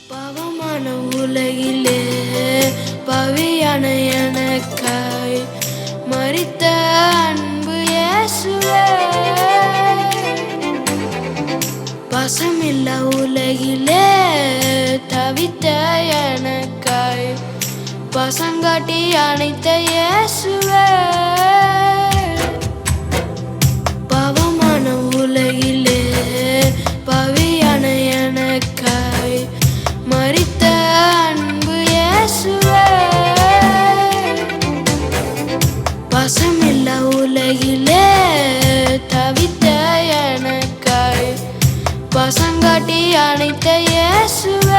பாவமான உலகிலே பாவியான எனக்காய் மரித்த அன்பு இயேசுவே. பாசமில்லா உலகிலே தவித்த எனக்காய் பசங்காட்டி அணைத்த இயேசுவே. பாவமான உலகிலே பாவியான எனக்காய் மரித்த அன்பு இயேசுவே. பாசமில்லா உலகிலே தவித்த எனக்காய் பசங்காட்டி அணைத்த இயேசுவே.